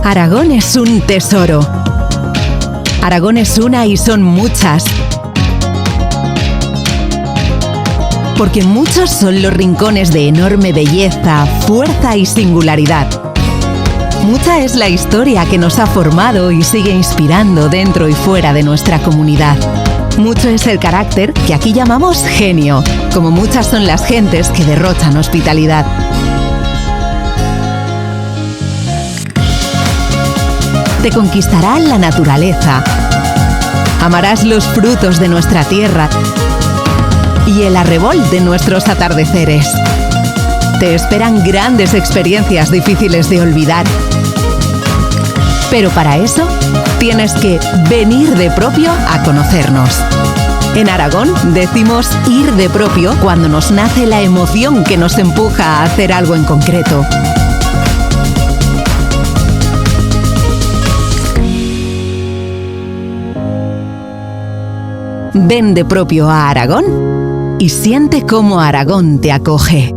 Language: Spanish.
Aragón es un tesoro. Aragón es una y son muchas. Porque muchos son los rincones de enorme belleza, fuerza y singularidad. Mucha es la historia que nos ha formado y sigue inspirando dentro y fuera de nuestra comunidad. Mucho es el carácter que aquí llamamos genio, como muchas son las gentes que derrochan hospitalidad. Te conquistará la naturaleza. Amarás los frutos de nuestra tierra y el arrebol de nuestros atardeceres. Te esperan grandes experiencias difíciles de olvidar. Pero para eso, tienes que venir de propio a conocernos. En Aragón decimos ir de propio cuando nos nace la emoción que nos empuja a hacer algo en concreto. Ven de propio a Aragón y siente cómo Aragón te acoge.